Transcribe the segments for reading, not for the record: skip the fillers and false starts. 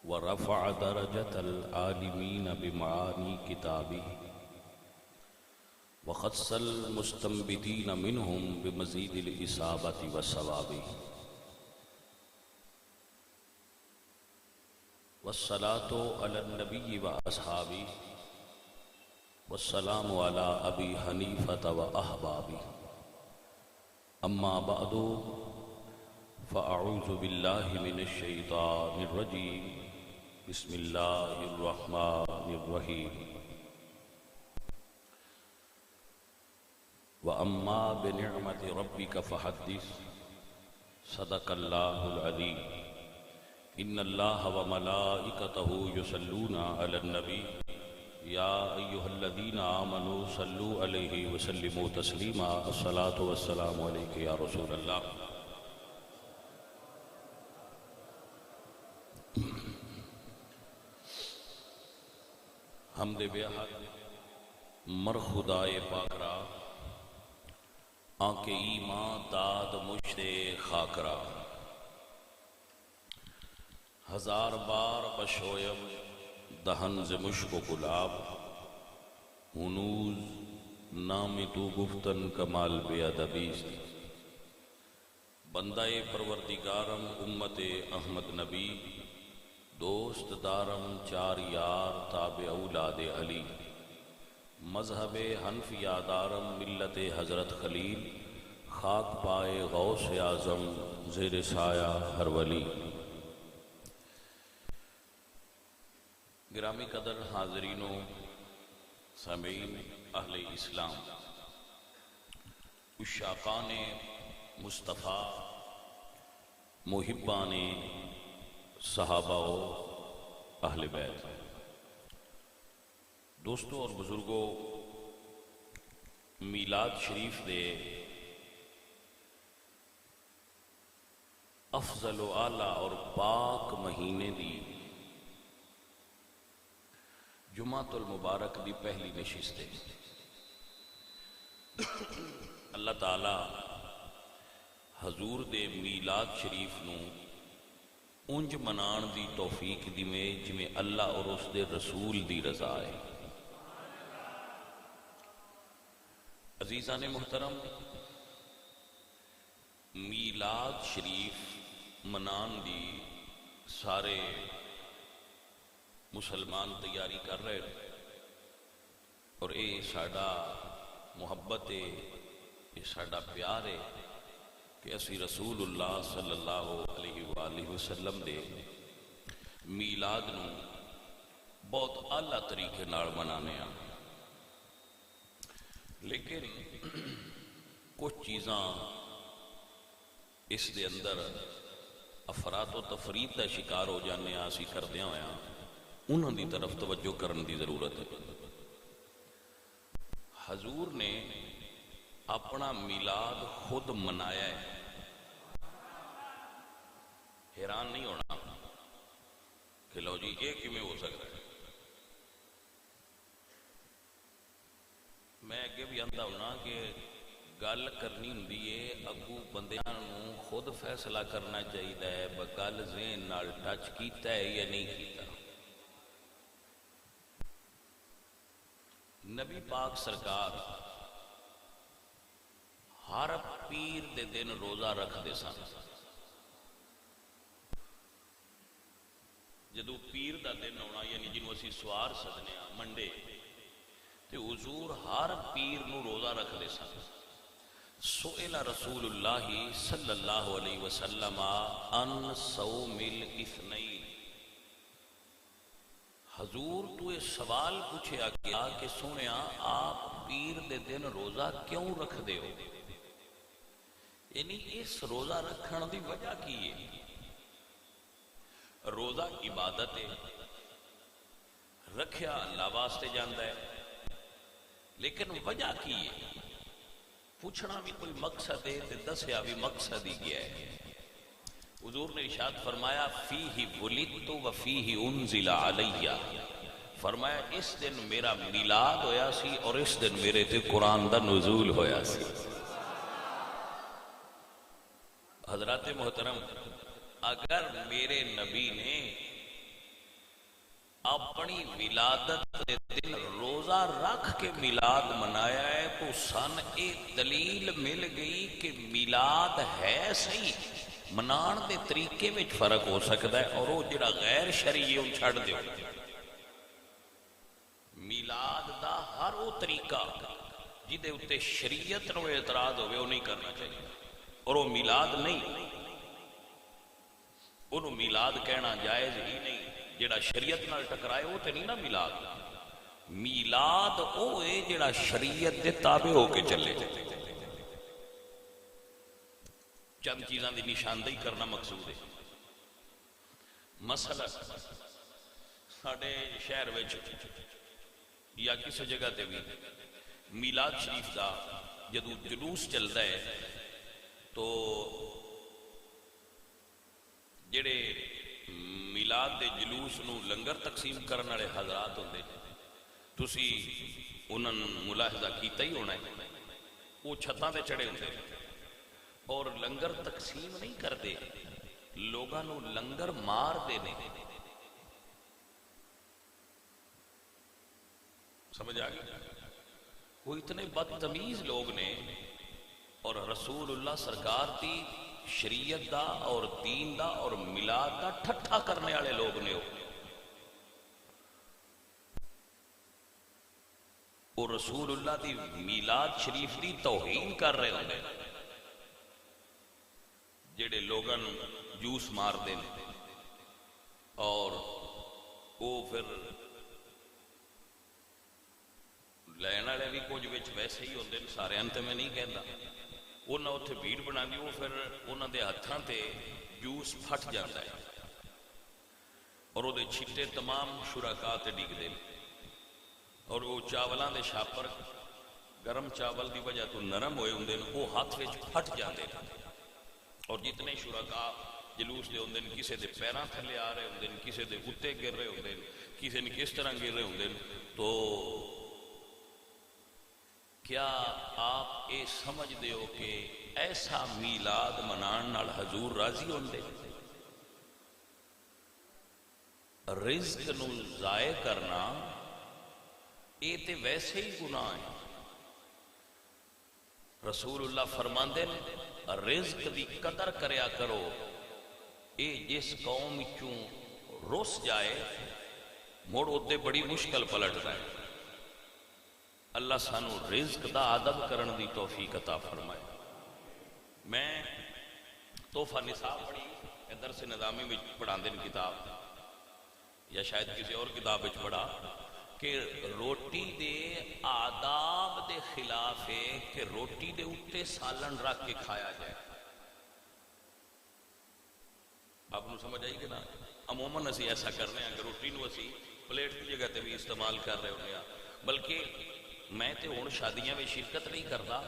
ورفع درجة العالمين بمعاني كتابه وخص المستنبطين منهم بمزيد الإصابة والصواب والصلاة على النبي وأصحابه والسلام على أبي حنيفة وأحبابه أما بعد فأعوذ بالله من الشيطان الرجيم بسم الله الرحمن الرحيم وأما بنعمة ربك فحدث صدق الله العظيم إن الله وملائكته يصلون على النبي يا أيها الذين آمنوا صلوا عليه وسلموا تسليما الصلاة والسلام عليك يا رسول الله حمد بیاحت مر خدائے پاک را آنکہ ایمان داد مجھ خاکرا ہزار بار بشویم دہن ز مشک و گلاب ہنوز نام تو گفتن کمال بے ادبی بندہ پروردگارم امت احمد نبی دوست دارم چار یار تابع اولاد علی مذہب حنفیہ دارم ملت حضرت خلیل خاک پائے غوث اعظم زیر سایہ ہر ولی گرامی قدر حاضرین و سامعین اہل اسلام عشاقان مصطفیٰ محبان صحابہ و اہل بیت دوستوں اور بزرگوں میلاد شریف دے افضل و اعلیٰ اور پاک مہینے دی جمعۃ المبارک دی پہلی نشست ہے اللہ تعالی حضور دے میلاد شریف نو انج منان دی توفیق دی میں جمیں اللہ اور اس دے رسول دی رضا ہے عزیزان محترم میلاد شریف منان دی سارے مسلمان تیاری کر رہے اور اے ساڈا محبت ہے یہ ساڈا پیار ہے کہ اسی رسول اللہ صلی اللہ علیہ وآلہ وسلم دے میلاد نو بہت اعلیٰ طریقے نال منانے ہیں لیکن کچھ چیزاں اس دے اندر افراط و تفریط کا شکار ہو جانے ہیں اسی کردیاں ہویا انہوں دی طرف توجہ کرن دی ضرورت ہے حضور نے اپنا میلاد خود منایا ہے حیران نہیں ہونا کہ لو جی یہ کیویں ہو سکتا ہے میں اگے بھی آندا ہونا کہ گل کرنی ہوندی ہے اگو بندیاں نوں خود فیصلہ کرنا چاہیے ہے گل ذہن نال ٹچ کیتا ہے یا نہیں کیتا نبی پاک سرکار ہر پیر دے دن روزہ رکھ دے سن جدو پیر دا دن ہونا یعنی جنہوں اسی سوار سدنے منڈے تے حضور ہر پیر نو روزہ رکھ دے سن سئل رسول اللہ صلی اللہ علیہ وسلم ان صوم الاثنین حضور تو یہ سوال پوچھے گیا کہ سنیا آپ پیر دے دن روزہ کیوں رکھ دے ہو یعنی اس روزہ رکھن دی وجہ کی ہے روزہ عبادت ہے رکھیا اللہ واسطے جاندہ ہے لیکن وجہ کی ہے پوچھنا بھی کوئی مقصد ہے تے دسیا بھی مقصد ہی گیا ہے حضور نے ارشاد فرمایا فیہ ولدت و فیہ انزل علیہ فرمایا اس دن میرا میلاد ہویا سی اور اس دن میرے تے قرآن دا نزول ہویا سی حضرات محترم اگر میرے نبی نے اپنی ولادت کے دن روزہ رکھ کے میلاد منایا ہے تو سن ایک دلیل مل گئی کہ میلاد ہے صحیح، منان دے طریقے میں فرق ہو سکتا ہے، اور وہ جڑا غیر شرعی ہے چھڑ دیو۔ میلاد دا ہر وہ طریقہ جدے اتے شریعت نو اعتراض ہوئے وہ نہیں کرنا چاہیے، اور وہ میلاد نہیں، انہوں میلاد کہنا جائز ہی نہیں۔ جڑا شریعت نال ٹکرائے وہ تے نہیں نا میلاد۔ میلاد وہ ہے جڑا شریعت دے تابع ہو کے چلے۔ چند چیزاں دی نشاندہی کرنا مقصود ہے۔ مثلا ساڈے شہر وچ یا کسی جگہ تے بھی میلاد شریف دا جدو جلوس چلتا ہے تو جڑے میلاد دے جلوس نو لنگر تقسیم کرنے والے حضرات ہوندے، تسی انہاں ملاحظہ کیتا ہی ہونا ہے، وہ چھتاں تے چڑھے ہوندے اور لنگر تقسیم نہیں کرتے، لوگاں نو لنگر مار دینے۔ سمجھ آ گیا؟ وہ اتنے بدتمیز لوگ نے، اور رسول اللہ سرکار دی شریعت دا اور دین دا اور میلاد دا ٹھٹھا کرنے والے لوگ نے۔ وہ رسول اللہ دی میلاد شریف دی توہین کر رہے ہوندے، جڑے لوگاں جوس مار دیں، اور وہ پھر لین والے بھی کچھ بچ ویسے ہی ہوندے، سارے انت میں نہیں کہندا، انہاں اتنے بھیڑ بنا دی، وہ پھر انہاں دے ہتھاں تے جوس پھٹ جاتا ہے اور وہ چھٹے تمام شرکاء تے ڈگدے، اور وہ چاولاں دے شاپر گرم چاول دی وجہ تو نرم ہوئے ہوندے، وہ ہاتھ وچ پھٹ جاتے، اور جتنے شرکاء جلوس دے ہوندے، کسے دے پیراں تھلے آ رہے ہوندے، کسے دے اتے گر رہے ہوندے، کسے نے کس طرح گر رہے ہوندے۔ تو کیا آپ یہ سمجھ دے ہو کہ ایسا میلاد منان نال حضور راضی ہوندے؟ رزق نو ضائع کرنا یہ تے ویسے ہی گناہ ہے۔ رسول اللہ فرماندے نے رزق دی قدر کریا کرو، اے جس قوم چوں رس جائے مڑ ادے بڑی مشکل پلٹتا ہے۔ اللہ سانو رزق دا ادب کرن دی توفیق عطا فرمائے۔ میں تحفہ نصاب پڑھی درس نظامی میں پڑھاندے کتاب، یا شاید کسی اور کتاب میں پڑھا کہ روٹی دے آداب دے خلاف ہے کہ روٹی دے اتے سالن رکھ کے کھایا جائے۔ آپ کو سمجھ آئی کہ نا؟ عموماً اسی ایسا کر رہے ہیں کہ روٹی نو اسی پلیٹ کی جگہ تے بھی استعمال کر رہے ہوتے ہیں، بلکہ میں تے ہوں شادیاں میں شرکت نہیں کرتا،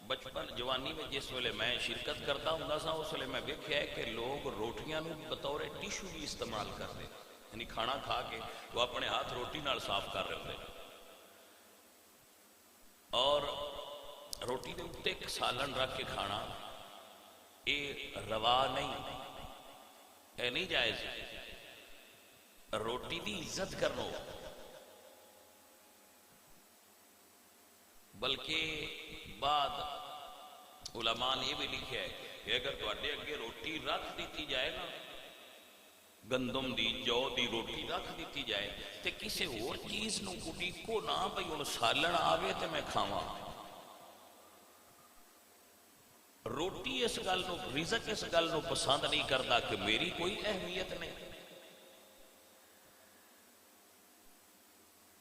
بچپن جوانی میں جس ویلے میں شرکت کرتا ہوں سا اس ویلے میں دیکھا ہے کہ لوگ روٹیاں نو بطور ٹیشو بھی استعمال کرتے، یعنی کھانا کھا کے وہ اپنے ہاتھ روٹی نال صاف کر رہے ہوتے، اور روٹی دے اوتے ایک سالن رکھ کے کھانا یہ روا نہیں، اے نہیں جائز۔ روٹی دی عزت کرنو، بلکہ بعد علماء نے یہ بھی لکھا ہے کہ اگر تواڈے اگے روٹی رکھ دیتی جائے نا، گندم دی جو دی روٹی رکھ دیتی جائے تے کسی اور چیز نو اڈیکو نہ بھئی ہن سالن آوے تے میں کھاواں۔ روٹی اس گل نو، رزق اس گل نو پسند نہیں کرتا کہ میری کوئی اہمیت نہیں۔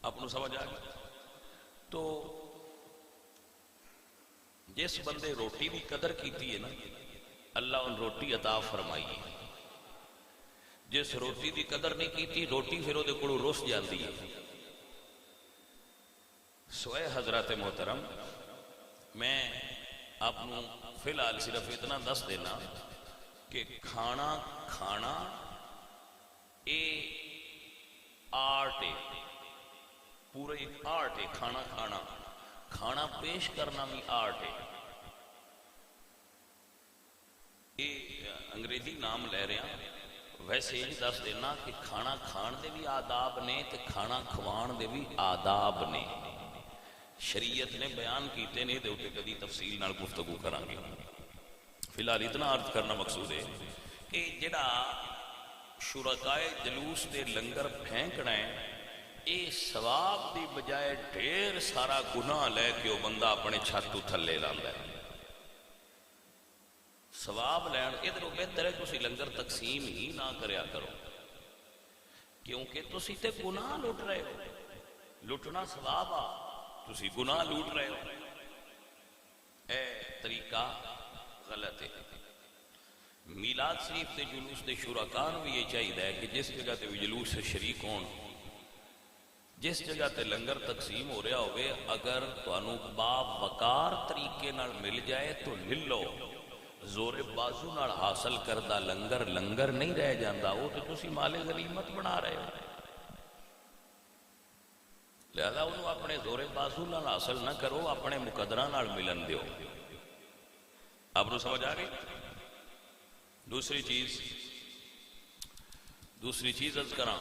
آپ کو سمجھ آ گیا؟ تو جس بندے روٹی کی قدر کیتی ہے نا، اللہ ان روٹی عطا فرمائی ہے۔ جس روٹی کی قدر نہیں کیتی، روٹی پھر وہ کولوں رس جاتی ہے۔ سوائے حضرات محترم، میں آپ فی الحال صرف اتنا دس دینا کہ کھانا کھانا یہ آرٹ ہے، پورا ایک آرٹ ہے۔ کھانا کھانا، کھانا پیش کرنا بھی آرٹ ہے۔ یہ انگریزی نام لے رہے ہیں، ویسے یہ دس دینا کہ کھانا کھان دے بھی آداب نے تے کھانا کھوان دے بھی آداب نے، شریعت نے بیان کیتے نے، دے اتے کدی تفصیل نال گفتگو کریں گے۔ فی الحال اتنا عرض کرنا مقصود ہے کہ جڑا شرکائے جلوس دے لنگر پھینکنا ہے، اے ثواب دی بجائے ڈھیر سارا گناہ لے کے وہ بندہ اپنے چھت تھلے لاندا ہے۔ ثواب لین ادھر بہتر ہے تسی لنگر تقسیم ہی نہ کریا کرو، کیونکہ تسی تے گناہ لٹ رہے ہو، لٹنا ثواب آ، تسی گناہ لوٹ رہے ہو، اے طریقہ غلط ہے۔ میلاد شریف دے جلوس دے شرکان بھی یہ چاہیے کہ جس جگہ تے جلوس سے شریک ہون، جس جگہ تے لنگر تقسیم ہو رہا ہوئے، اگر تانوں باوقار طریقے نال مل جائے تو لے لو، زور بازو نال حاصل کردہ لنگر لنگر نہیں رہ جاندہ، وہ تو تسی مال غنیمت بنا رہے ہو، لہذا انہوں اپنے زور بازو نال حاصل نہ کرو، اپنے مقدرہ نال ملن دیو۔ آپ نو سمجھ آ گئی؟ دوسری چیز عرض کراں،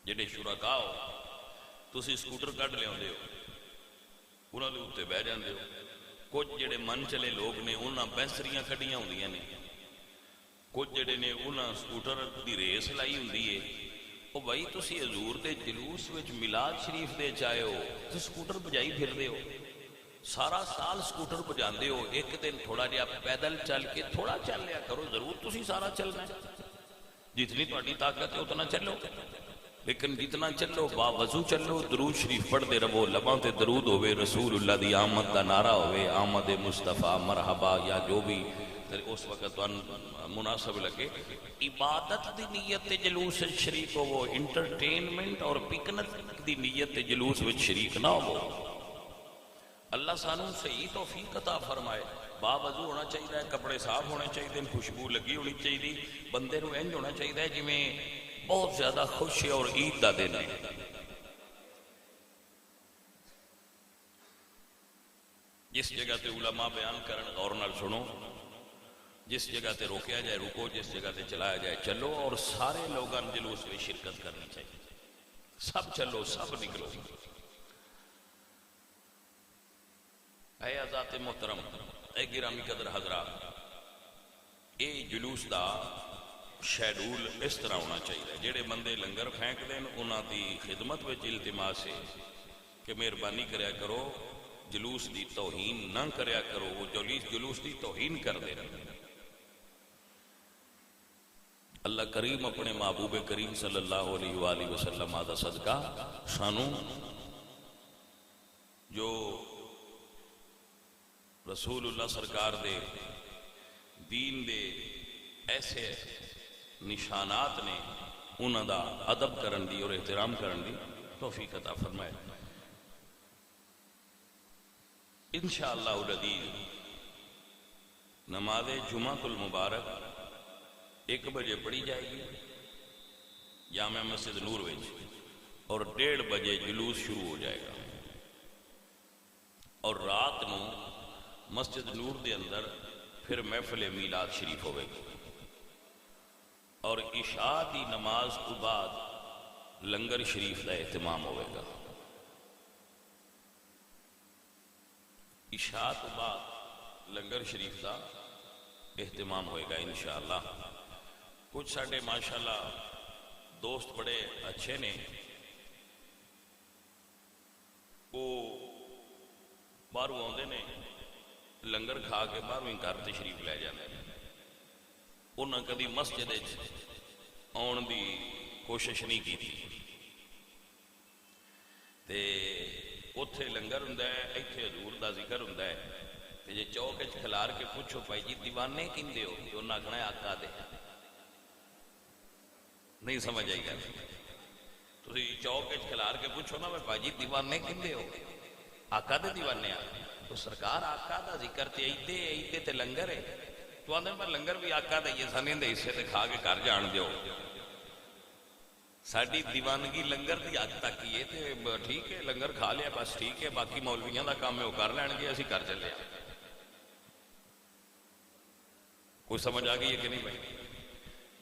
جڑے شرکاء ہو تسی سکوٹر کڈ لیاندے ہو، انہاں دے اوتے بیٹھ جاندے ہو، کچھ جڑے من چلے لوگ نے انہاں بینسریاں کڈیاں ہوندیاں نے، کچھ جڑے نے انہاں سکوٹر دی ریس لائی ہوندی ہے، او بھائی تسی حضور دے جلوس وچ میلاد شریف دے چاہے ہو تو سکوٹر بجائی پھر دے ہو، سارا سال سکوٹر بجاندے ہو، ایک دن تھوڑا جہا پیدل چل کے تھوڑا چل لیا کرو، ضرور تسی سارا چلنا ہے، جتنی تہاڈی طاقت ہے اتنا چلو، لیکن جتنا چلو باوضو چلو، درود شریف پڑھ دے رہو، لباں تے درود ہوئے، رسول اللہ دی آمد دا نعرہ ہوئے، آمد مصطفیٰ مرحبا، یا جو بھی اس وقت مناسب لگے۔ عبادت دی نیت تے جلوس شریک ہو، وہ انٹرٹینمنٹ اور پکنک دی نیت تے جلوس وچ شریک نہ ہو۔ اللہ سانوں صحیح توفیق عطا فرمائے، باوضو ہونا چاہیے، کپڑے صاف ہونے چاہیے، خوشبو لگی ہونی چاہیے، بندے نو انج ہونا چاہیے جویں بہت زیادہ خوش ہے اور عید دا دن ہے۔ جس جگہ تے علماء بیان کرن غور نال سنو، جس جگہ تے روکیا جائے رکو، جس جگہ تے چلایا جائے چلو، اور سارے لوگاں جلوس میں شرکت کرنی چاہیے، سب چلو، سب نکلو۔ اے حضرات محترم، اے گرامی قدر حضرات، اے جلوس دا شیڈول اس طرح ہونا چاہیے، جڑے بندے لنگر پھینک دین انہاں دی خدمت وچ التماس ہے کہ مہربانی کریا کرو، جلوس دی توہین نہ کریا کرو، وہ جلوس دی توہین کر دے رہے۔ اللہ کریم اپنے محبوب کریم صلی اللہ علیہ وآلہ وسلم آدھا صدقہ سانوں جو رسول اللہ سرکار دے دین دے ایسے نشانات نے انہاں دا ادب کرن دی اور احترام کرن دی توفیق عطا فرمائے۔ انشاءاللہ العزیز نماز جمعہ المبارک 1 بجے پڑھی جائے گی جامع مسجد نور وچ، اور 1:30 بجے جلوس شروع ہو جائے گا، اور رات نو مسجد نور دے اندر پھر محفل میلاد شریف ہوئے گی، اور عشاء دی نماز تو بعد لنگر شریف کا اہتمام ہوئے گا۔ عشاء تو بعد لنگر شریف کا اہتمام ہوئے گا انشاءاللہ۔ کچھ ساڈے ماشاءاللہ دوست بڑے اچھے نے، وہ باہروں آتے نے، لنگر کھا کے باہروں گھر تشریف لے جاتے ہیں، انہاں کدی مسجد آن دی کوشش نہیں کی تھی، تے اتھے لنگر ہوندا ہے، ایتھے حضور دا ذکر ہوندا ہے، تے جے چوک وچ کھلار کے پوچھو بھائی جی دیوانے کیندے ہو، تے انہاں آکھنا ہے آقا دے۔ نہیں سمجھ آئی گل؟ تسی چوک وچ کھلار کے پوچھو نا بھائی جی دیوانے کیندے ہو، آقا دے دیوانے آ، تو سرکار آقا دا ذکر تے ایتے تے لنگر ہے، تو آندے پر لنگر بھی آقا دے یہ سانے دے حصے تے کھا کے گھر جان دیو، ساڈی دیوانگی لنگر دی حد تک ہی ہے، تے ٹھیک ہے لنگر کھا لیا بس ٹھیک ہے، باقی مولویاں دا کام ہے وہ کر لین گے، اسی کر چلے۔ کوئی سمجھ آ گئی ہے کہ نہیں بھائی؟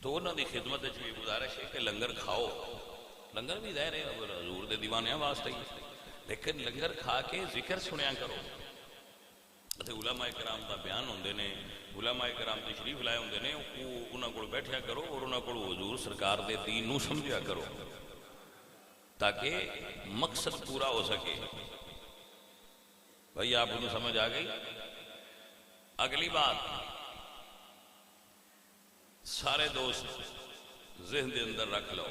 تو انہوں کی خدمت بھی گزارش ہے کہ لنگر کھاؤ. لنگر بھی ظاہر ہے حضور دے دیوانیاں واسطے ہی، لیکن لنگر کھا کے ذکر سنیا کرو. علماء کرام دا بیان ہوندے نے، علماء کرام تشریف لائے ہوندے نے، انہاں کول بیٹھیا کرو اور انہاں کول حضور سرکار دے دین نو سمجھیا کرو تاکہ مقصد پورا ہو سکے. بھائی آپ کو سمجھ آ گئی؟ اگلی بات، سارے دوست ذہن دے اندر رکھ لو،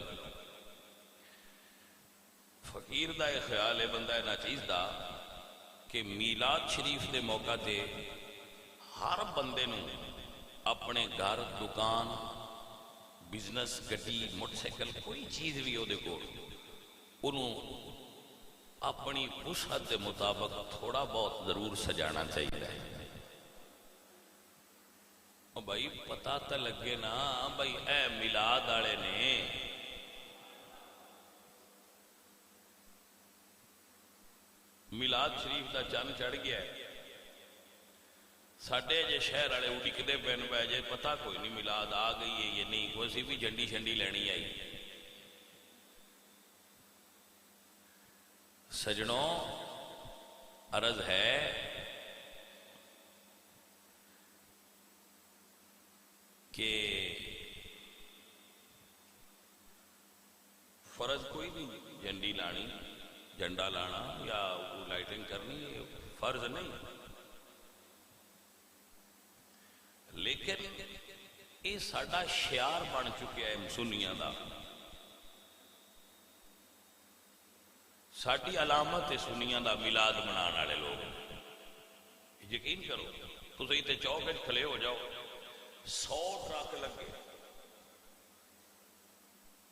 فقیر دا یہ خیال ہے بندہ ناچیز دا کہ میلاد شریف دے موقع تے ہر بندے نو اپنے گھر، دکان، بزنس، گڈی، موٹر سائیکل، کوئی چیز بھی ہو دیکھو انہوں اپنی وسعت دے مطابق تھوڑا بہت ضرور سجانا چاہیے. بھائی پتہ تو لگے نا بھائی اے میلاد والے نے میلاد شریف دا چند چڑھ گیا ہے، ساڈے جے شہر والے اڈکتے پین پہ جے پتہ کوئی نہیں میلاد آ گئی ہے یا نہیں، کوئی سی بھی جھنڈی شنڈی لینی آئی. سجنوں عرض ہے کہ فرض کوئی نہیں جھنڈی لانی، جھنڈا لانا یا لائٹنگ کرنی فرض نہیں، لیکن یہ ساڈا شعار بن چکا ہے سنیاں دا، ساڈی علامت ہے سنیاں دا میلاد منان والے لوگ. یقین کرو تسی تے چوک وچ کھلے ہو جاؤ، 100 ٹرک لگے،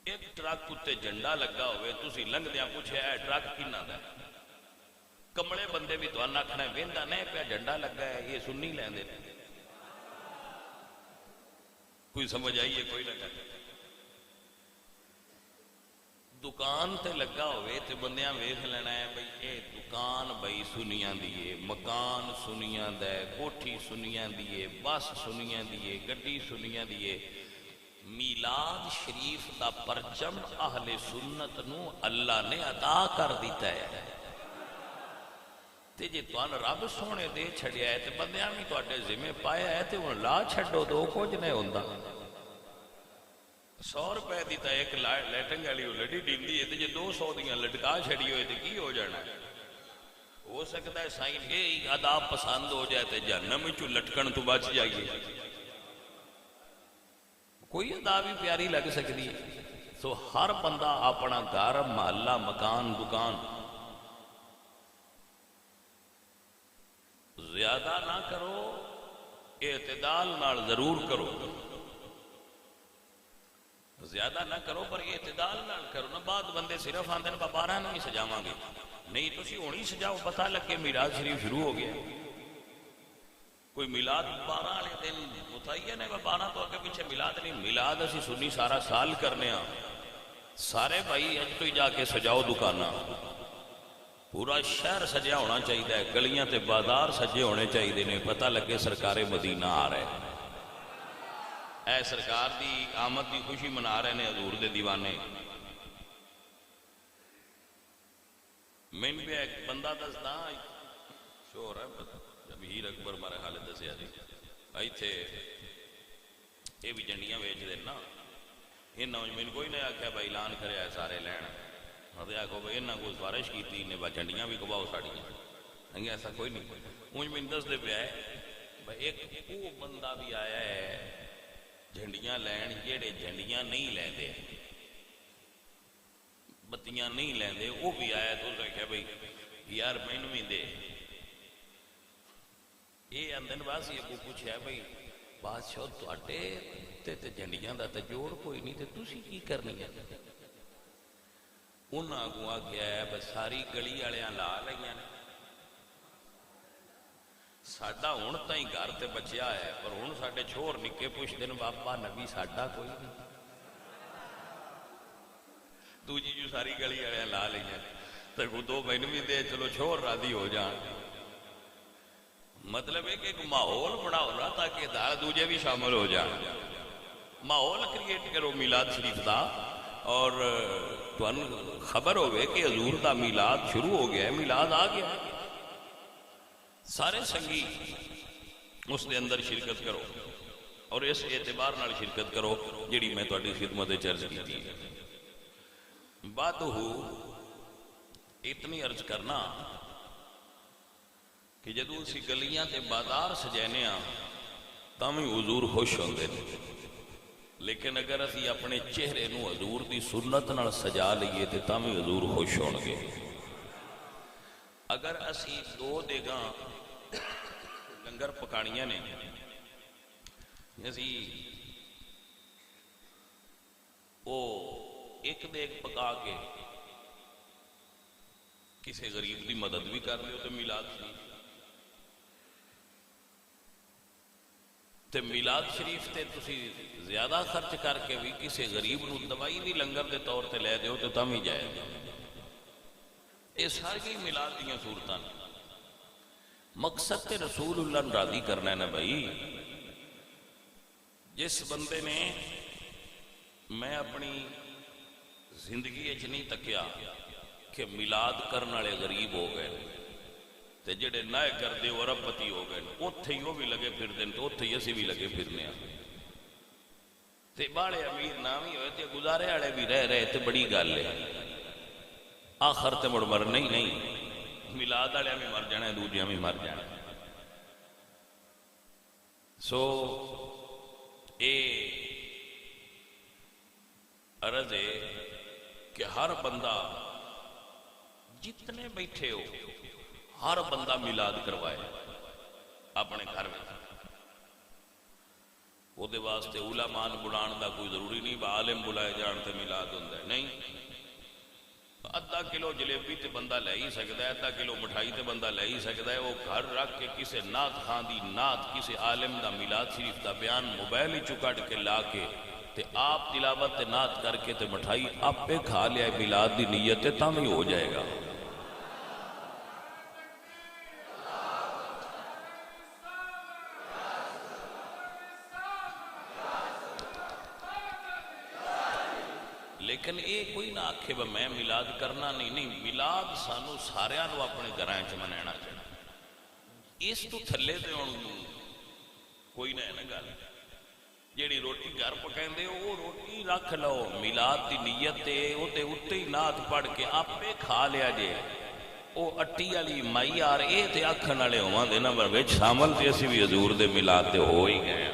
ایک ٹرک اتنے جھنڈا لگا ہوئے، تسی لنگدیاں پوچھے اے ٹرک کنا دا ہے؟ کملے بندے بھی تہاڈا آکھنا ہے ویندا نہیں پیا جھنڈا لگا ہے یہ سنی لیندے نے. کوئی سمجھ آئیے کوئی لگا؟ دکان تے لگا ہوئے تے بندیاں ویکھ لینا ہے بھئی اے دکان بھئی سنیاں دیئے، مکان سنیاں دے، کوٹھی سنیاں دیئے، بس سنیاں دیئے، گڈی سنیاں دیئے. میلاد شریف دا پرچم اہل سنت نو اللہ نے عطا کر دیتا ہے. تے جے تہن رب سونے دے چھڑیا ہے تے بندیاں بھی تہاڈے ذمہ پایا ہے تے ہن لا چھڈو دو کچھ نہیں ہوندا. 100 روپے دی تا ایک لیٹنگ والی لڑی ڈیندی ہے تے جے 200 دیاں لٹکا چھڑی ہوئے تے کی ہو جانا ہے؟ ہو سکتا ہے سائن یہ ادا پسند ہو جائے تے جہنم وچوں لٹکن تو بچ جائیے. کوئی ادا بھی پیاری لگ سکتی ہے. سو ہر بندہ اپنا گھر، محلہ، مکان، دکان زیادہ نہ کرو، اعتدال نال ضرور کرو. زیادہ نہ کرو پر اعتدال نال کرو نا. بعد بندے صرف آندے نے 12 نو ہی سجاواں گے، نہیں تسی ہن ہی سجاؤ، پتہ لگے میلاد شریف شروع ہو گیا. کوئی میلاد 12 والے دن متعین ہے 12 تو اگے پیچھے میلاد نہیں. میلاد اسی سنی سارا سال کرنے ہاں. سارے بھائی اج تو ہی جا کے سجاؤ دکاناں، پورا شہر سجیا ہونا چاہیے، گلیاں تے بازار سجے ہونے چاہیے نے، پتہ لگے سرکار مدینہ آ رہے، اے سرکار دی آمد دی خوشی منا رہے ہیں حضور دے دیوانے. میں بھی ایک بندہ دسدا شور ہے جب ہیر اکبر مارے حال دسیا جی ایتھے یہ بھی جنڈیاں ویچ دینا. انہوں نے کوئی نہیں آخیا بھائی اعلان کریا ہے سارے لین، مطلب آخو بھائی انہوں کو سفارش کی تھی نے جھنڈیاں بھی کباؤ ساڑیاں، ایسا کوئی نہیں. مجھ میں دس دے پیا ہے بھائی ایک وہ بندہ بھی آیا ہے جھنڈیاں لین جہے جھنڈیاں نہیں لیندے، بتیاں نہیں لیندے، وہ بھی آیا تو اس نے کہا بھائی یار مینوں بھی دے. یہ اندن باسی کو پوچھا بھائی بادشاہ تواڈے تے جھنڈیاں دا تے جوڑ کوئی نہیں تے تسی کی کرنی ہے؟ انہاں اگوں آخیا ہے بس ساری گلی والیاں لا لئیاں نے، ساڈا ہن تائیں گھر تے بچیا ہے پر ہن ساڈے چھور نکے پوچھدے نے بابا نبی ساڈا کوئی نہیں. دوجی جو ساری گلی والیاں لا لئیاں تے کو 2 مہینے بھی دے چلو چھور راضی ہو جان. مطلب ہے کہ ایک ماحول بناؤ نا تاکہ دار دوجے بھی شامل ہو جائیں. ماحول کریٹ کرو میلاد شریف دا، اور تمہیں خبر ہوگی کہ حضور دا میلاد شروع ہو گیا ہے، میلاد آ گیا ہے، سارے سنگی اس دے اندر شرکت کرو، اور اس اعتبار نال شرکت کرو جڑی میں تہاڈی خدمت وچ عرض کیتی ہے۔ بات ہو اتنی عرض کرنا کہ جدوں اسی گلیاں تے بازار سجانے ہاں تاں وی حضور خوش ہوندے نے، لیکن اگر اسی اپنے چہرے نو حضور دی سنت نال سجا لئیے تے تاں وی حضور خوش ہون گے۔ اگر اسی دو دیگاں لنگر پکانیاں نے، اسی او ایک دیگ پکا کے کسی غریب دی مدد بھی کر لیو تے میلاد شریف، تے میلاد شریف تے تسی زیادہ خرچ کر کے بھی کسی غریب نو دوائی بھی لنگر دے طور تے لے دیو تے تاں وی جائے گا۔ یہ ساری میلاد دیاں صورتاں نے، مقصد تے رسول اللہ نو راضی کرنا ہے نا بھائی۔ جس بندے نے میں اپنی زندگی اچ نہیں تکیا کہ میلاد کرنے والے غریب ہو گئے تے جڑے نائے کردے وہ ارب پتی ہو گئے، اوتھے ہی وہ بھی لگے پھر دیں تو اوتھے ہی اسی بھی لگے پھرنے ہیں، تے باڑے امیر نہ بھی ہوئے تے گزارے والے بھی رہ رہے تے بڑی گل ہے، آخر تے مڑ مرنا ہی نہیں، میلاد والے بھی مر جانا ہے، دوجیاں بھی مر جانا ہے۔ سو اے عرض ہے کہ ہر بندہ جتنے بیٹھے ہو ہر بندہ میلاد کروائے اپنے گھر میں، وہ دے واسطے علماء بلان دا کوئی ضروری نہیں، عالم بلائے جان تے میلاد ہوندا ہے، نہیں، ادھا کلو جلیبی تے بندہ لے ہی سکتا ہے، ادھا کلو مٹھائی تے بندہ لے ہی سکتا ہے، وہ گھر رکھ کے کسی نعت خان دی نعت، کسی عالم دا میلاد شریف دا بیان موبائل ہی چکٹ کے لا کے تے آپ تلاوت تے نعت کر کے تے مٹھائی آپ پہ کھا لیا میلاد دی نیت تے تاں ہی ہو جائے گا۔ لیکن یہ کوئی نہ آکھے با میں میلاد کرنا نہیں، میلاد سانو ساریاں نو اپنے گھراں وچ منانا چاہیے، اس تو تھلے تے ہن کوئی نہ گل، جیڑی روٹی گھر پکائندے وہ روٹی رکھ لو، میلاد دی نیت تے او تے اُتے ہی نعت پڑھ کے آپے کھا لیا جے، او اٹی والی مائی یار اے تے آکھن والے ہوواں دے نا وچ شامل تے اسی بھی حضور دے میلاد تے ہو ہی گئے۔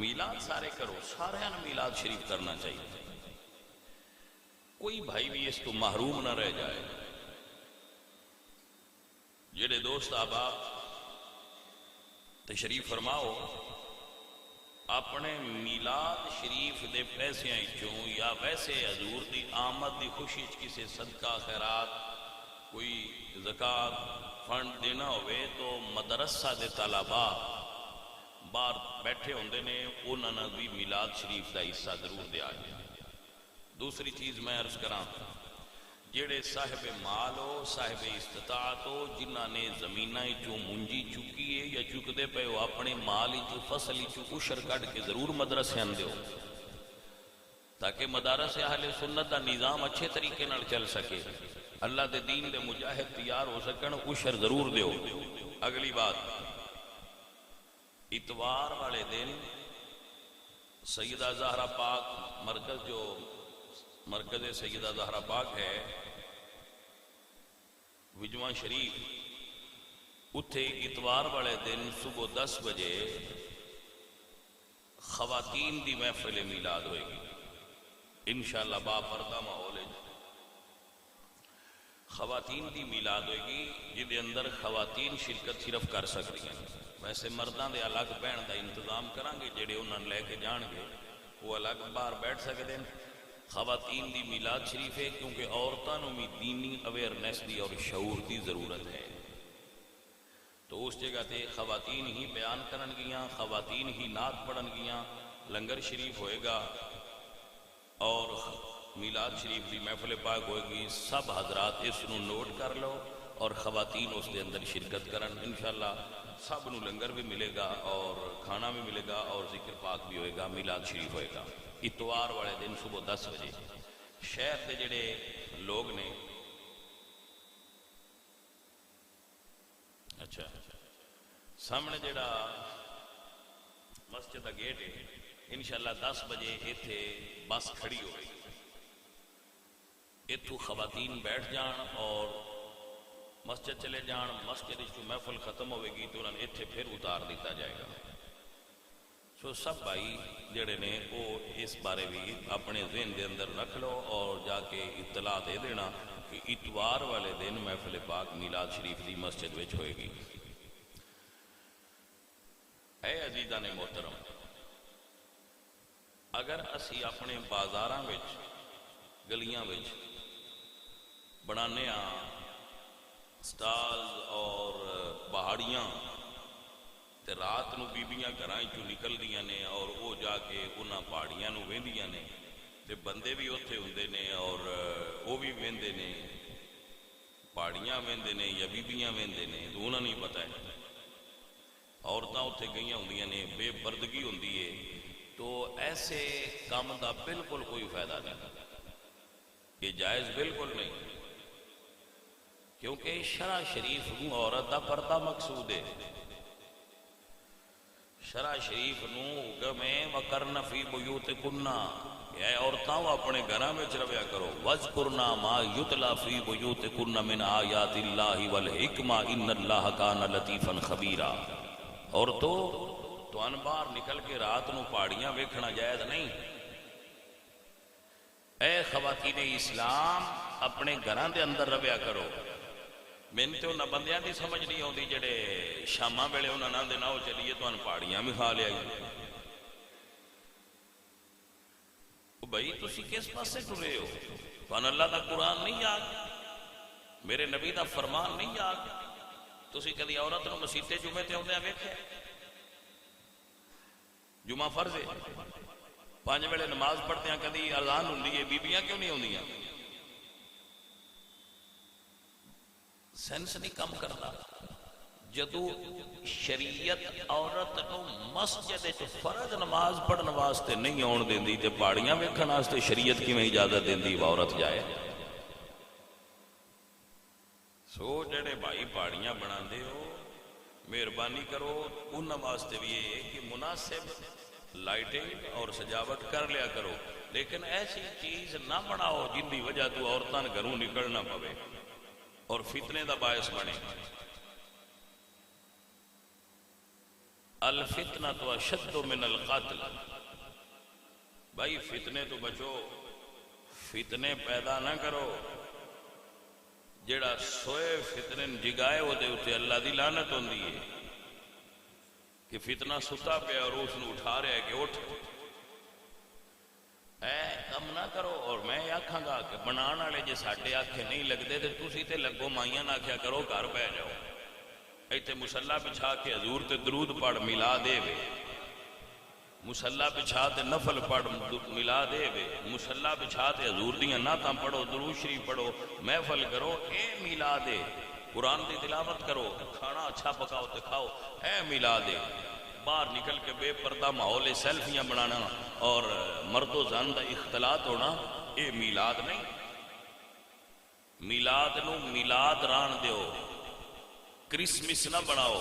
میلاد سارے کرو، سارے میلاد شریف کرنا چاہیے، کوئی بھائی بھی اس تو محروم نہ رہ جائے۔ جڑے دوست احباب تشریف فرماؤ، اپنے میلاد شریف دے پیسے چوں یا ویسے حضور دی آمد دی خوشی کسی صدقہ خیرات کوئی زکات فنڈ دینا ہوئے تو مدرسہ دے طلباء باہر بیٹھے ہوندے نے، انہاں نے بھی میلاد شریف دا حصہ ضرور دیا جائے۔ دوسری چیز میں عرض کراں، جڑے صاحب مال ہو، صاحب استطاعت ہو، جنہاں نے زمیناں چوں منجی چکی ہے یا چکدے پے ہو، اپنے مال چوں فصل چوں عشر کٹ کے ضرور مدرسے اندے ہو، تاکہ مدارس اہل سنت دا نظام اچھے طریقے نال چل سکے، اللہ دے دین دے مجاہد تیار ہو سکن، عشر ضرور دیو۔ اگلی بات، اتوار والے دن سیدہ زہرا پاک مرکز، جو مرکز سیدہ زہرا پاک ہے وجوان شریف، اتھے اتوار والے دن صبح 10 بجے خواتین دی محفل میلاد ہوئے گی، انشاءاللہ با پردہ ماحول ہے، خواتین دی میلاد ہوئے گی جدے اندر خواتین شرکت صرف کر سکتی ہیں، ویسے مردان دے الگ بہن دا انتظام کرانگے، جڑے انہوں لے کے جان گے وہ الگ باہر بیٹھ سکتے ہیں۔ خواتین دی میلاد شریف ہے کیونکہ عورتوں میں دینی اویئرنیس دی اور شعور دی ضرورت ہے، تو اس جگہ تے خواتین ہی بیان کرن گیاں، خواتین ہی نعت پڑھن گیاں، لنگر شریف ہوئے گا اور میلاد شریف دی محفل پاک ہوئے گی۔ سب حضرات اس نو نوٹ کر لو اور خواتین اس دے اندر شرکت کرن، انشاءاللہ سب نو لنگر بھی ملے گا اور کھانا بھی ملے گا اور ذکر پاک بھی ہوئے گا، میلاد شریف ہوئے گا اتوار والے دن صبح 10 بجے۔ شہر کے جڑے لوگ نے اچھا سامنے جڑا مسجد کا گیٹ ہے انشاءاللہ 10 بجے ایتھے بس کھڑی ہوئے گی، ایتھوں خواتین بیٹھ جان اور مسجد چلے جان، مسجد جو محفل ختم ہوئے گی تو انہوں نے ایتھے پھر اتار دیتا جائے گا۔ سو سب بھائی جڑے نے وہ اس بارے بھی اپنے ذہن دے اندر رکھ لو اور جا کے اطلاع دے دینا کہ اتوار والے دن محفل پاک میلاد شریف دی مسجد وچ ہوئے گی۔ اے عزیزان محترم، اگر اسی اپنے بازاراں وچ گلیاں وچ بنانے سٹال اور پہاڑیاں تے رات نو بیبیاں گھراں چوں نکل دیاں نے اور وہ جا کے انہاں پہاڑیاں نو ویندیاں نے تے بندے بھی اوتھے ہوندے نے اور وہ بھی ویندے نے، پہاڑیاں ویندے نے یا بیبیاں ویندے نے، تو انہاں نہیں پتہ ہے۔ عورتاں اوتھے گئیاں ہوندیاں نے، بے پردگی ہوندی ہے، تو ایسے کام دا بالکل کوئی فائدہ نہیں، یہ جائز بالکل نہیں، کیونکہ شرع شریف نو عورت دا پردہ مقصود ہے۔ شرع شریف نو حکم ہے وَقَرْنَ فِي بُيُوتِكُنَّ، اے عورتاں اپنے گھراں وچ رہیا کرو، وَاذْكُرْنَا مَا يُتْلَى فِي بُيُوتِكُنَّ مِنْ آيَاتِ اللَّهِ وَالْحِكْمَةِ إِنَّ اللَّهَ كَانَ لَطِيفًا خَبِيرًا۔ عورتوں تو باہر نکل کے رات نو پہاڑیاں ویکھنا جائز نہیں۔ اے خواتین اسلام اپنے گھراں دے اندر رہیا کرو۔ میں تو نہ بندیاں دی سمجھ نہیں آتی جڑے شاماں ویلے انہاں نال دے ناؤ چلیے تو پہاڑیاں بھی کھا لیا بھائی تسی کس پاسے ٹرے ہو؟ تھانوں اللہ دا قرآن نہیں یاد، میرے نبی دا فرمان نہیں یاد؟ تسی کدی عورت نو مسیتے جمعے تے آوندے ویکھیا؟ جمعہ فرض ہے، 5 ویلے نماز پڑھتے ہیں، کدی اذان ہوندی ہے، بیبیاں کیوں نہیں ہوندیاں؟ سینس نہیں کم کرتا۔ جدو شریعت عورت نو مسجد وچ فرض نماز پڑھن واسطے نہیں آن دیندی تے پہاڑیاں ویکھن واسطے شریعت کیویں اجازت دیندی عورت جائے؟ سو جڑے بھائی پہاڑیاں بناندے ہو مہربانی کرو انہاں واسطے بھی یہ کہ مناسب لائٹنگ اور سجاوٹ کر لیا کرو، لیکن ایسی چیز نہ بناؤ جن کی وجہ تو عورتاں گھروں نکلنا پوے اور فتنے دا باعث بنے۔ الفتنۃ اشد من القتل، بھائی فتنے تو بچو، فتنے پیدا نہ کرو۔ جڑا سوئے فتنے جگائے وہ دے اتے اللہ دی لعنت ہوندی ہے کہ فتنہ ستا پہ اور اس نے اٹھا رہا ہے کہ اٹھ، اے کم نہ کرو۔ اور میں آکھاں گا کہ بنان والے جے ساڈے آکھے نہیں لگدے تے تسی تے لگو مائیاں نہ آکھیا کرو گھر بہ جاؤ، ایتھے مصلی بچھا کے حضور تے درود پڑھ ملا دے وے، مصلی بچھا تے نفل پڑھ ملا دے وے، مصلی بچھا تے حضور دیاں نعتاں پڑھو، درود شریف پڑھو، محفل کرو، اے ملا دے، قرآن دی تلاوت کرو، کھانا اچھا پکاؤ تے کھاؤ، اے ملا دے۔ باہر نکل کے بے پردہ ماحول سیلفیاں بنانا اور مرد و زن دا اختلاط ہونا، اے میلاد نہیں۔ میلاد نو میلاد ران دیو، کرسمس نہ بناؤ،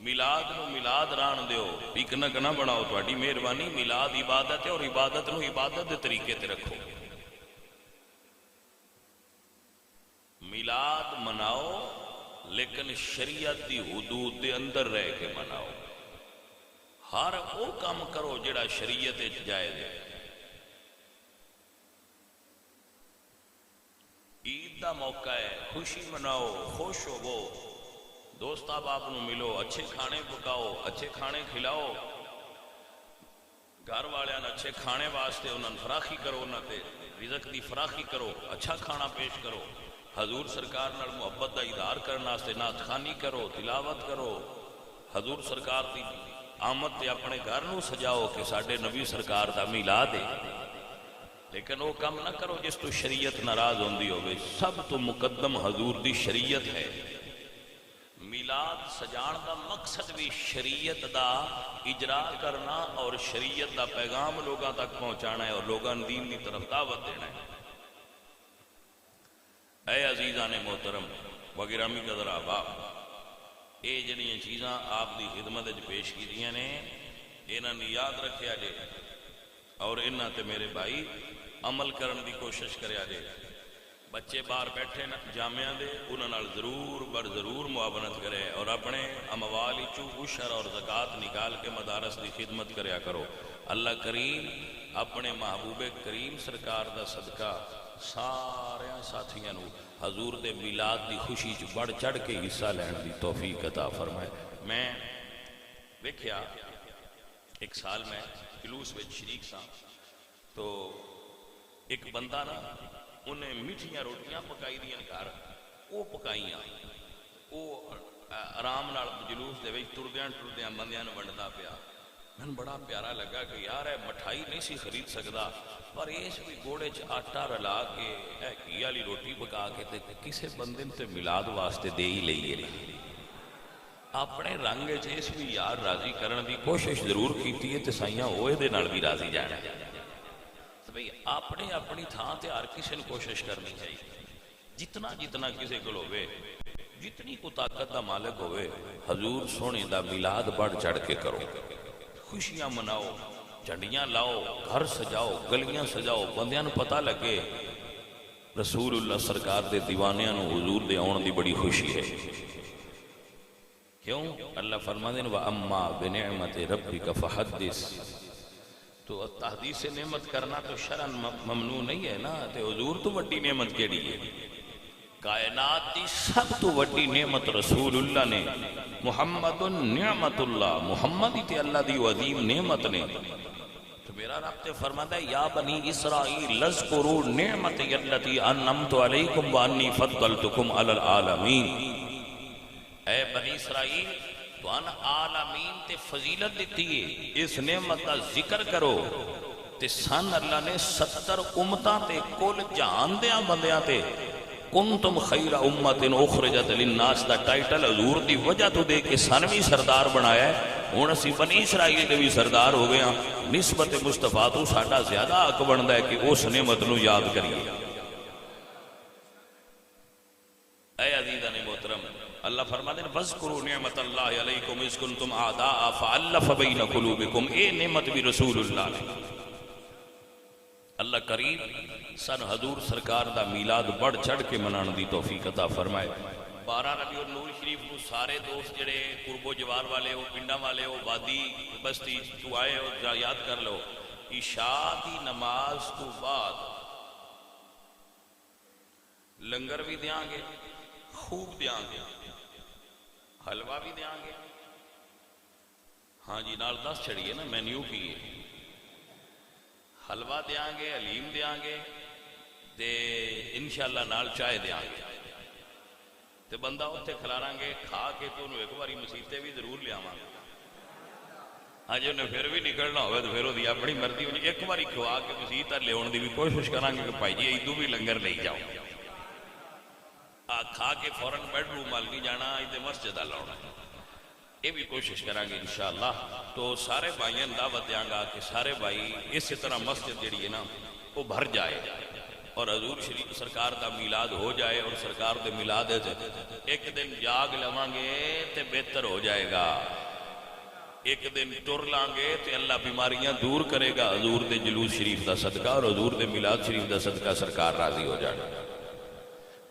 میلاد نو میلاد ران دیو، پکنک نہ بناؤ۔ تہاڈی مہربانی، میلاد عبادت ہے اور عبادت نو عبادت دے طریقے تے رکھو۔ میلاد مناؤ لیکن شریعت دی حدود دے اندر رہ کے مناؤ، ہر وہ کام کرو جڑا شریعت جائز ہے۔ عید دا موقع ہے، خوشی مناؤ، خوش ہوو، دوست احباب نو ملو، اچھے کھانے پکاؤ، اچھے کھانے کھلاؤ، گھر والوں نے اچھے کھانے واسطے انہوں نے فراخی کرو، انہوں تے رزق دی فراخی کرو، اچھا کھانا پیش کرو، حضور سرکار نال محبت دا اظہار کرنے واسطے نعت خوانی کرو، تلاوت کرو، حضور سرکار دی آمد تے اپنے گھر نو سجاؤ کہ ساڈے نبی سرکار دا میلاد ہے۔ لیکن وہ کام نہ کرو جس تو شریعت ناراض ہوندی ہوگی۔ سب تو مقدم حضور دی شریعت ہے۔ میلاد سجان دا مقصد بھی شریعت دا اجرا کرنا اور شریعت دا پیغام لوگاں تک پہنچانا ہے اور لوگاں دین دی طرف دعوت دینا ہے۔ اے عزیزان محترم وگرامی قدر آباب، یہ جڑیاں چیزاں آپ دی خدمت پیش کیتیاں نے انہاں نے یاد رکھیا جے اور انہاں تے میرے بھائی عمل کرن دی کوشش کریا جے۔ بچے باہر بیٹھے جامعہ دے انہاں نال ضرور بر ضرور معاونت کرے اور اپنے اموال چو عشر اور زکوٰۃ نکال کے مدارس دی خدمت کریا کرو۔ اللہ کریم اپنے محبوب کریم سرکار دا صدقہ سارے ساتھیاں نو حضور دے میلاد دی خوشی چ بڑھ چڑھ کے حصہ لین دی توفیق عطا فرمائے۔ میں دیکھیا ایک سال میں جلوس وچ شریک سا تو ایک بندہ نا انہیں میٹھیاں روٹیاں پکائی دیاں گھر وہ پکائیاں وہ آرام نال جلوس دے وچ ٹردیاں بندیاں نوں ونڈدا پیا۔ مینوں بڑا پیارا لگا کہ یار اے مٹھائی نہیں سی خرید سکدا پر اس بھی گوڑے چ آٹا رلا کے اے گھی والی روٹی پکا کے تے کسے بندے تے میلاد واسطے دے ہی لئیے اپنے رنگ اس بھی یار راضی کرن دی کوشش ضرور کیتی ہے تے سائیاں ہوئے دے نال بھی راضی جانا بھئی اپنے اپنی تھان تے ہر کسی نے کوشش کرنی چاہیے جتنا جتنا کسی کو ہوئے جتنی کو طاقت دا مالک ہوئے حضور سونے دا میلاد بڑھ چڑھ کے کرو، خوشیاں مناؤ، جھنڈیاں لاؤ، گھر سجاؤ، گلیاں سجاؤ، بندیاں نو پتہ لگے رسول اللہ سرکار دے دیوانیاں نو حضور دے آن دی بڑی خوشی ہے۔ کیوں؟ اللہ فرما دین وَأَمَّا بِنِعْمَةِ رَبِّكَ فَحَدِّثْ۔ تو تحدیث نعمت کرنا تو شرعاً ممنوع نہیں ہے نا، تے حضور تو وڈی نعمت کیڑی ہے؟ کائنات دی سب تو وڈی نعمت رسول اللہ نے، محمد نعمت اللہ، محمد ہی تے اللہ دی عظیم نعمت نے۔ تو میرا رب تے فرماتا ہے یا بنی اسرائیل اذکروا نعمتی التی انعمت علیکم وانی فضلتکم علی العالمین۔ اے بنی اسرائیل تو ان عالمین تے فضیلت دیتی ہے، اس نعمت کا ذکر کرو تے سن اللہ نے 70 امتاں تے کل جہان دیاں بندیاں تے کنتم خیر امت اخرجت للناس دا ٹائٹل حضور دی وجہ تو دے کے سن بھی سردار بنایا ہے۔ ہن اسی بنی اسرائیل دے بھی سردار ہو گئے ہیں، نسبت مصطفیٰ تو ساڈا زیادہ حق بندا ہے کہ اس نعمت نو یاد کریے۔ اے عزیزان محترم اللہ فرماتے ہیں وَاذْكُرُوا نِعْمَةَ اللَّهِ عَلَيْكُمْ إِذْ كُنْتُمْ أَعْدَاءً فَأَلَّفَ بَيْنَ قُلُوبِكُمْ۔ اے نعمت بھی رسول اللہ نے۔ اللہ کریم سن حضور سرکار دا میلاد بڑھ چڑھ کے منان دی توفیق عطا فرمائے۔ 12 ربیع النور شریف کو سارے دوست جڑے قرب و جوار والے ہو، پنڈا والے ہو، وادی بستی تو آئے ہو یاد کر لو، عشاء کی نماز تو بعد لنگر بھی دیاں گے، خوب دیاں گے، حلوہ بھی دیاں گے، ہاں جی نال 10 چھڑیے نا مینیو کی ہے، حلوہ دیاں گے، حلیم دیاں گے تے انشاءاللہ نال چائے دیاں گے تے بندہ اتھے کھلاراں گے کھا کے تو انہوں ایک باری مسیطے بھی ضرور لے آواں گا۔ ہاں جی انہیں پھر بھی نکلنا ہوئے تو پھر وہ دی اپنی مرضی ہونی ایک باری کھوا کے مسیطہ لے ہونے دی بھی کوشش کریں گے کہ بھائی جی ایدو بھی لنگر نہیں جاؤ، کھا کے فوراً بیڈ روم مال کی جانا ایدے مسجد آلاؤنا ہے، یہ بھی کوشش کریں گے انشاءاللہ۔ تو سارے بھائیاں دعوت دیاں گا کہ سارے بھائی اسی طرح مسجد جڑی ہے نا وہ بھر جائے اور حضور شریف سرکار دا میلاد ہو جائے اور سرکار دے میلاد ایک دن جاگ لواں گے تے بہتر ہو جائے گا، ایک دن ٹر لیں گے تے اللہ بیماریاں دور کرے گا حضور دے جلوس شریف دا صدقہ اور حضور دے میلاد شریف دا صدقہ سرکار راضی ہو جائے۔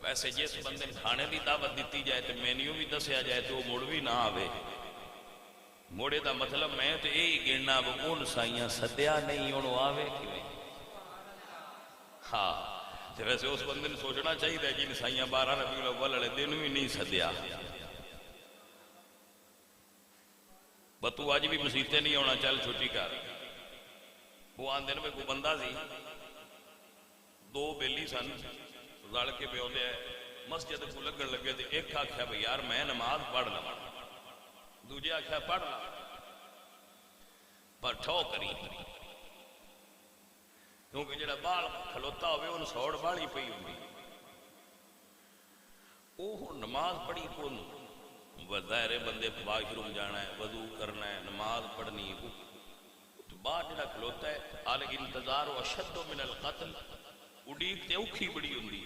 ویسے جس بندے کھانے دی دعوت دیتی جائے تو مینیو بھی دسیا جائے تو وہ مڑ بھی نہ آوے، موڑے دا مطلب میں تو یہی گننا وہ ان سائیاں سدیا نہیں انہوں آوے کیویں، ہاں تو ویسے اس بندے نے سوچنا چاہیے جن سائیاں 12 ربیع الاول والے دن بھی نہیں سدیا، بتو آج بھی مسیطے نہیں ہونا چل چھٹی کر، وہ آن دن میں کوئی بندہ سی 2 بیلی سن رل کے پہ ہوتے ہیں مسجد کو لگن لگے تھے، ایک آکھیا بھئی یار میں نماز پڑھ لوں، دوجے آکھیا پڑھ لوں پر ٹھو کری کیونکہ جڑا بال کھلوتا ہوئے ان سوڑ بالی پئی ہوئی وہ نماز پڑھی کون ظاہر بندے واش روم جانا ہے، وضو کرنا ہے، نماز پڑھنی، تو باہر جڑا کھلوتا ہے حال انتظار و اشد من القتل، اڈیق تے اوکھی بڑی ہوندی،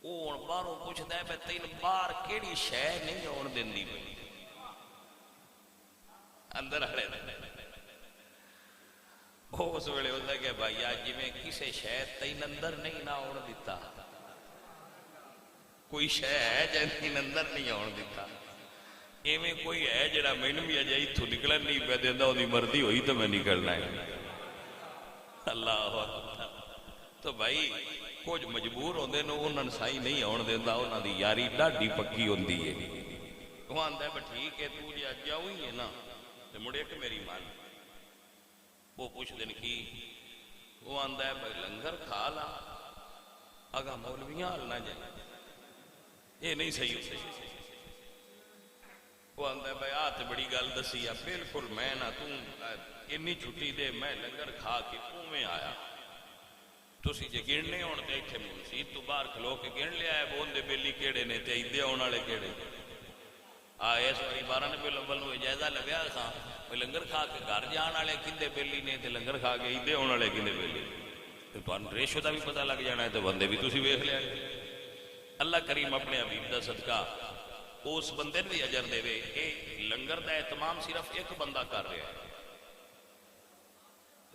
وہ ہن باہروں پوچھدا ہے بھئی تین باہر کیڑی شے نہیں آن دیندی پئی اندر والے اس ویلے ہوتا کہ بھائی آج جی میں کسے شے تین اندر نہیں نہ آن دیتا، کوئی شے ہے جے تین اندر نہیں آن دیتا، ایویں کوئی ہے جڑا مینوں بھی اجے اتھوں نکلن نہیں پیا دیندا، اودی مرضی ہوئی تو میں نکلنا ہے۔ اللہ اکبر۔ تو بھائی کچھ مجبور ہوندے نے، انہاں نوں سائیں نہیں آن دیندا، انہاں دی یاری ڈاڈی پکی ہوندی ہے۔ وہ آندا ہے ٹھیک ہے تو جی اج جاؤ ہی ہے نا تے مڑ ایک میری مان، وہ پوچھ دین کی، وہ آندا ہے بھائی لنگر کھا لا، اگا مولویاں ہل نہ جائے، یہ نہیں صحیح ہوتا۔ وہ آندا ہے بھائی آ تے بڑی گل دسی ہے، بالکل میں نہ تو انی چھٹی دے میں لنگر کھا کے اوویں آیا، تسی جے گننے ہون تے ایتھے مسجد تو باہر کھلو کے گن لیا ہے بون دے بیلی کیڑے نے تے ایندے آن والے کیڑے اس واری 12 ربیع الاول نوں جائزہ لگیا تھا لنگر کھا کے گھر جان والے کندے بیلی نے تے لنگر کھا کے ایندے آن والے کندے بیلی، تے تانوں ریشو دا بھی پتہ لگ جانا ہے تے بندے بھی تسی ویکھ لیا۔ اللہ کریم اپنے حبیب دا صدقہ اس بندے بھی اجر دے وے کہ لنگر دا اہتمام صرف ایک بندہ کر رہا ہے۔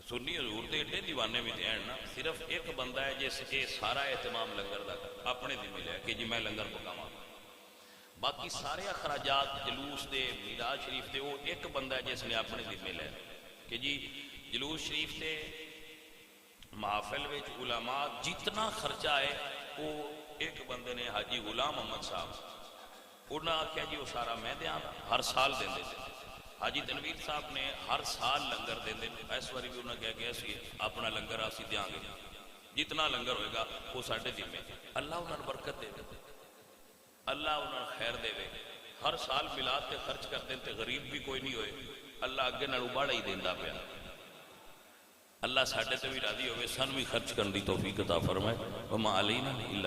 سنی حضور دے ایڈے دیوانے بھی دین نا، صرف ایک بندہ ہے جس کے سارا اہتمام لنگر دا اپنے ذمہ لے کہ جی میں لنگر پکاواں، باقی سارے اخراجات جلوس دے میلاد شریف دے وہ ایک بندہ ہے جس نے اپنے ذمہ لے کہ جی جلوس شریف دے محافل وچ علماء جتنا خرچہ ہے وہ ایک بندے نے حاجی غلام محمد صاحب انہاں آخیا جی وہ سارا میں دیاں، ہر سال دیندے تھے۔ حاجی تنویر صاحب نے ہر سال لنگر دیندے، اس واری بھی انہوں نے کہا کہ اسی اپنا لنگر اسی دیاں گے، جتنا لنگر ہوئے گا وہ ساڈے ذمے۔ اللہ انہوں نے برکت دے دے، اللہ انہوں نے خیر دے وے، ہر سال میلاد تے خرچ کر دیں تے غریب بھی کوئی نہیں ہوئے، اللہ اگے نال بڑا ہی دیندا پیا۔ اللہ ساڈے تے بھی راضی ہوئے، سن بھی خرچ کرن دی توفیق عطا فرمائے۔ وما علینا الا